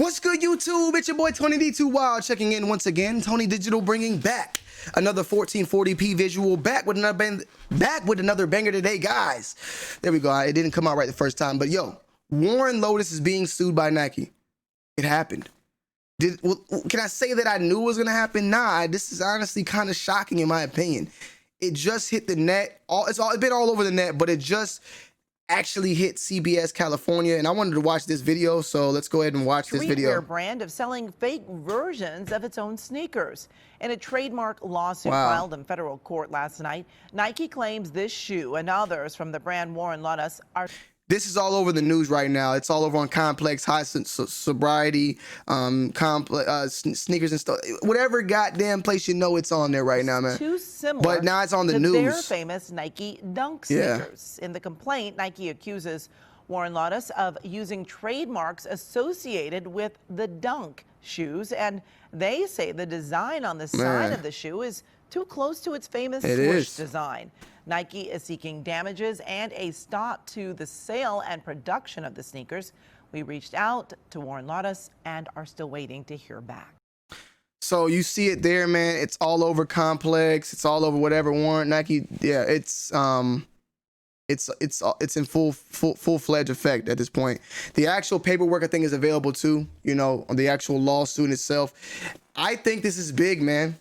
What's good, YouTube? It's your boy Tony D2 Wild checking in once again. Tony Digital bringing back another 1440p visual, back with another banger today, guys. There we go. It didn't come out right the first time, but yo, Warren Lotus is being sued by Nike. It happened. Can I say that I knew it was gonna happen? Nah, this is honestly kind of shocking in my opinion. It just hit the net. It's been all over the net, but it just actually hit CBS California, and I wanted to watch this video, so let's go ahead and watch this video. Streetwear brand of selling fake versions of its own sneakers. In a trademark lawsuit filed in federal court last night, Nike claims this shoe and others from the brand Warren Lotus are... This is all over the news right now. It's all over on Complex, High Sobriety, Sneakers and stuff. Whatever goddamn place you know, it's on there right now, man. Too similar, but now it's on the news. Their famous Nike Dunk sneakers. In the complaint, Nike accuses Warren Lotus of using trademarks associated with the Dunk shoes, and they say the design on the side of the shoe is too close to its famous swoosh design. Nike is seeking damages and a stop to the sale and production of the sneakers. We reached out to Warren Lotus and are still waiting to hear back. So you see it there, man. It's all over Complex. It's all over whatever Warren Nike. Yeah, it's in full-fledged effect at this point. The actual paperwork I think is available too. You know, on the actual lawsuit itself. I think this is big, man.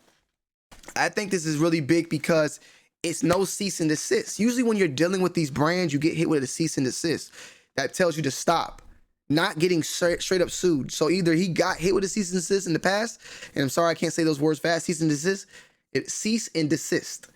I think this is really big because it's no cease and desist. Usually when you're dealing with these brands, you get hit with a cease and desist that tells you to stop, not getting straight up sued. So either he got hit with a cease and desist in the past, and I'm sorry I can't say those words fast, cease and desist. Cease and desist.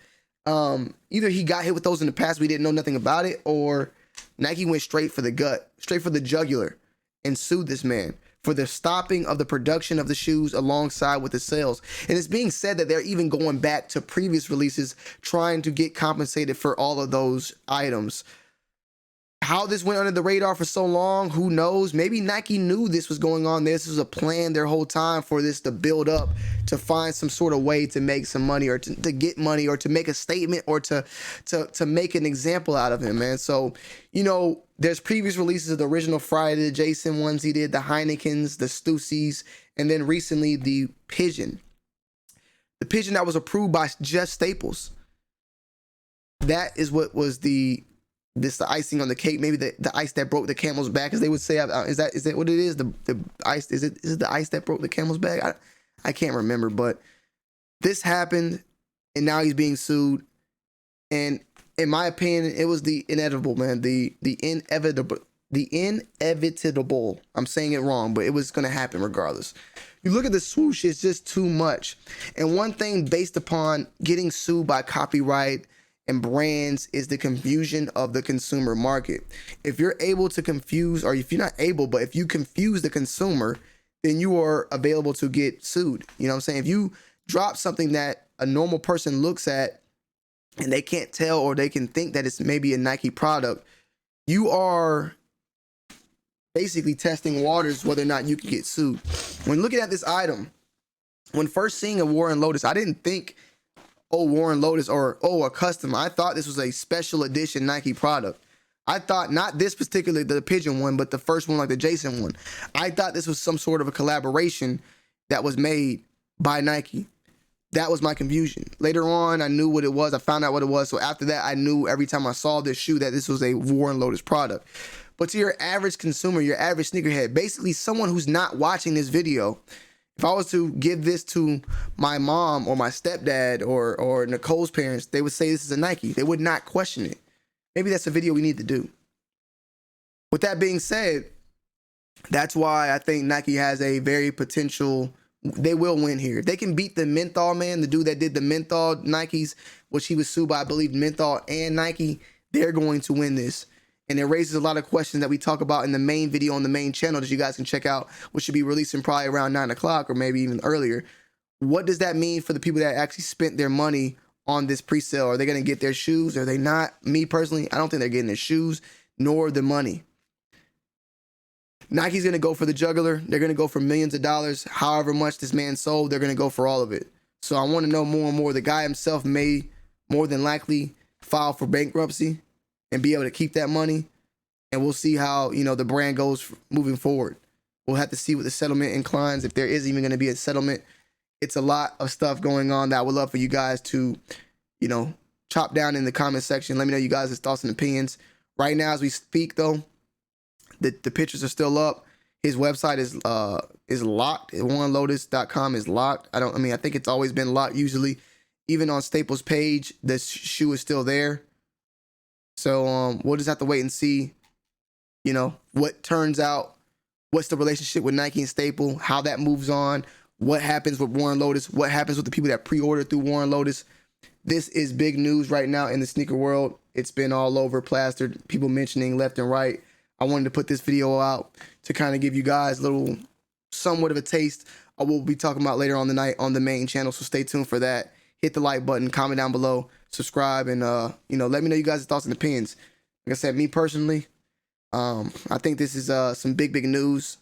Either he got hit with those in the past, we didn't know nothing about it, or Nike went straight for the gut, straight for the jugular, and sued this man for the stopping of the production of the shoes alongside with the sales. And it's being said that they're even going back to previous releases trying to get compensated for all of those items. How this went under the radar for so long, who knows? Maybe Nike knew this was going on. This was a plan their whole time for this to build up, to find some sort of way to make some money, or to get money, or to make a statement, or to make an example out of him, man. So, you know, there's previous releases of the original Friday, the Jason ones he did, the Heinekens, the Stussies, and then recently the Pigeon. The Pigeon that was approved by Jeff Staples. That is what was the icing on the cake, maybe the ice that broke the camel's back, as they would say. Is that what it is? The ice, is it the ice that broke the camel's back? I can't remember, but this happened, and now he's being sued. And in my opinion, it was the inevitable, man. The inevitable. I'm saying it wrong, but it was gonna happen regardless. You look at the swoosh, it's just too much. And one thing based upon getting sued by copyright and brands is the confusion of the consumer market. If you're able to confuse, or if you're not able, but if you confuse the consumer, then you are available to get sued. You know what I'm saying? If you drop something that a normal person looks at and they can't tell, or they can think that it's maybe a Nike product, you are basically testing waters whether or not you can get sued. When looking at this item, when first seeing a Warren Lotus, I didn't think, oh, Warren Lotus, or oh, a custom. I thought this was a special edition Nike product. I thought not this particular, the Pigeon one, but the first one, like the Jason one. I thought this was some sort of a collaboration that was made by Nike. That was my confusion. Later on, I knew what it was. I found out what it was. So after that, I knew every time I saw this shoe that this was a Warren Lotus product. But to your average consumer, your average sneakerhead, basically someone who's not watching this video, if I was to give this to my mom or my stepdad or Nicole's parents, they would say this is a Nike. They would not question it. Maybe that's a video we need to do. With that being said, that's why I think Nike has a very potential, they will win here. If they can beat the Menthol man, the dude that did the Menthol Nikes, which he was sued by, I believe, Menthol and Nike, they're going to win this. And it raises a lot of questions that we talk about in the main video on the main channel that you guys can check out, which should be releasing probably around 9 o'clock or maybe even earlier. What does that mean for the people that actually spent their money on this pre-sale? Are they going to get their shoes? Are they not? Me personally, I don't think they're getting their shoes nor the money. Nike's going to go for the jugular. They're going to go for millions of dollars. However much this man sold, they're going to go for all of it. So I want to know more and more. The guy himself may more than likely file for bankruptcy and be able to keep that money. And we'll see how, you know, the brand goes moving forward. We'll have to see what the settlement inclines, if there is even going to be a settlement. It's a lot of stuff going on that I would love for you guys to, you know, chop down in the comment section. Let me know you guys' thoughts and opinions. Right now, as we speak, though, the pictures are still up. His website is locked. WarrenLotus.com is locked. I think it's always been locked usually. Even on Staples' page, the shoe is still there. So we'll just have to wait and see, you know, what turns out. What's the relationship with Nike and Staple? How that moves on? What happens with Warren Lotus? What happens with the people that pre-ordered through Warren Lotus? This is big news right now in the sneaker world. It's been all over, plastered, people mentioning left and right. I wanted to put this video out to kind of give you guys a little, somewhat of a taste of what we'll be talking about later on the night on the main channel. So stay tuned for that. Hit the like button, comment down below, subscribe, and you know, let me know you guys' thoughts and opinions. Like I said, me personally, I think this is some big news.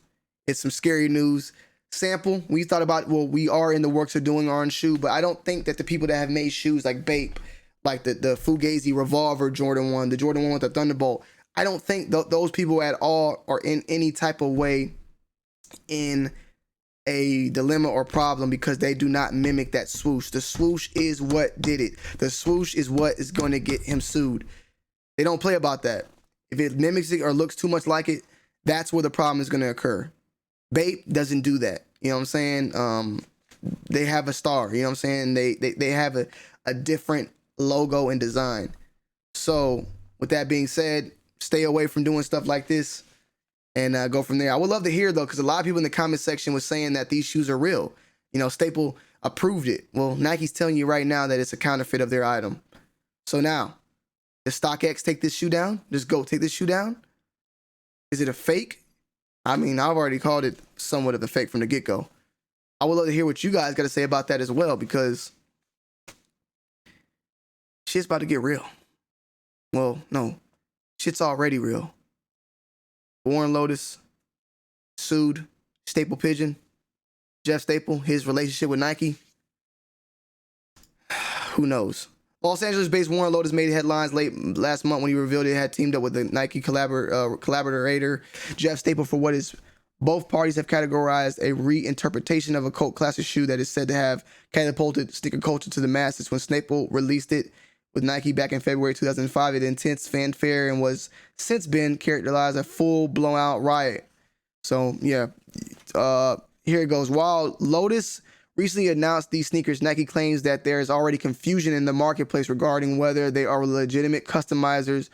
It's some scary news. Sample, we thought about, well, we are in the works of doing our own shoe, but I don't think that the people that have made shoes like Bape, like the Fugazi Revolver Jordan 1, the Jordan 1 with the Thunderbolt, I don't think those people at all are in any type of way in a dilemma or problem, because they do not mimic that swoosh. The swoosh is what did it. The swoosh is what is going to get him sued. They don't play about that. If it mimics it or looks too much like it, that's where the problem is going to occur. Bape doesn't do that. You know what I'm saying? They have a star. You know what I'm saying? They have a different logo and design. So with that being said, stay away from doing stuff like this and go from there. I would love to hear, though, because a lot of people in the comment section was saying that these shoes are real. You know, Staple approved it. Well, Nike's telling you right now that it's a counterfeit of their item. So now, does StockX take this shoe down? Does GOAT take this shoe down? Is it a fake? I mean, I've already called it somewhat of a fake from the get-go. I would love to hear what you guys got to say about that as well, because shit's about to get real. Well, no. Shit's already real. Warren Lotus sued Staple Pigeon. Jeff Staple, his relationship with Nike. Who knows? Los Angeles-based Warren Lotus made headlines late last month when he revealed it had teamed up with the Nike collaborator Jeff Staple for what is both parties have categorized a reinterpretation of a cult classic shoe that is said to have catapulted sneaker culture to the masses. When Staple released it with Nike back in February 2005, it had intense fanfare and was since been characterized as a full blown-out riot. So yeah, here it goes. While Lotus recently announced these sneakers, Nike claims that there is already confusion in the marketplace regarding whether they are legitimate customizations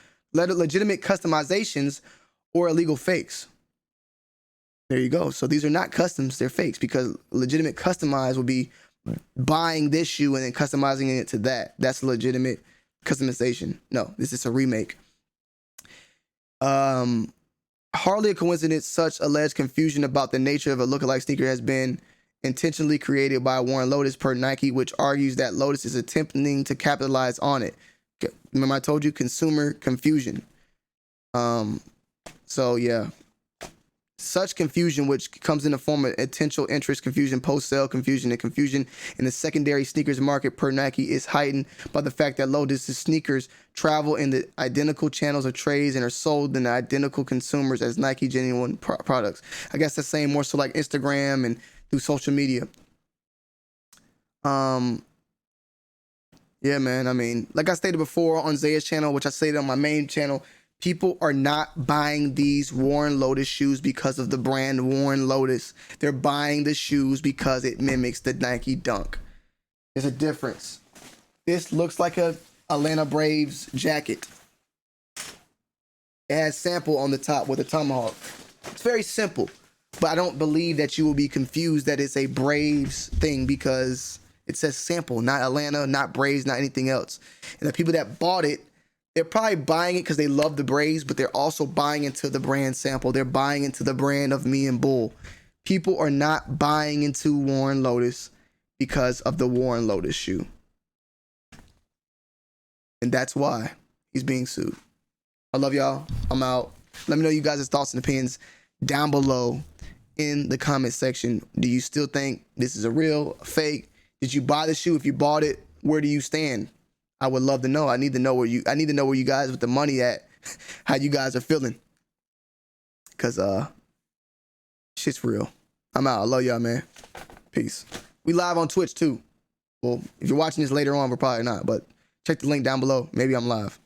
or illegal fakes. There you go. So these are not customs, they're fakes, because legitimate customized would be buying this shoe and then customizing it to that. That's legitimate customization. No, this is a remake. Hardly a coincidence, such alleged confusion about the nature of a lookalike sneaker has been intentionally created by Warren Lotus per Nike, which argues that Lotus is attempting to capitalize on it. Remember I told you, consumer confusion. So yeah, such confusion, which comes in the form of potential interest confusion, post-sale confusion, and confusion in the secondary sneakers market per Nike, is heightened by the fact that Lotus's sneakers travel in the identical channels of trades and are sold in the identical consumers as Nike genuine products. I guess that's saying more so like Instagram and through social media. Yeah, man. I mean, like I stated before on Zaya's channel, which I stated on my main channel, people are not buying these Warren Lotus shoes because of the brand Warren Lotus. They're buying the shoes because it mimics the Nike Dunk. There's a difference. This looks like a Atlanta Braves jacket. It has sample on the top with a tomahawk. It's very simple. But I don't believe that you will be confused that it's a Braves thing, because it says sample, not Atlanta, not Braves, not anything else. And the people that bought it, they're probably buying it because they love the Braves, but they're also buying into the brand sample. They're buying into the brand of me and Bull. People are not buying into Warren Lotus because of the Warren Lotus shoe. And that's why he's being sued. I love y'all. I'm out. Let me know you guys' thoughts and opinions down below in the comment section. Do you still think this is a real, a fake? Did you buy the shoe? If you bought it, where do you stand? I would love to know. I need to know where you guys with the money at, how you guys are feeling. Cause Shit's real. I'm out. I love y'all, man. Peace. We live on Twitch too. Well, if you're watching this later on, we're probably not, but check the link down below. Maybe I'm live.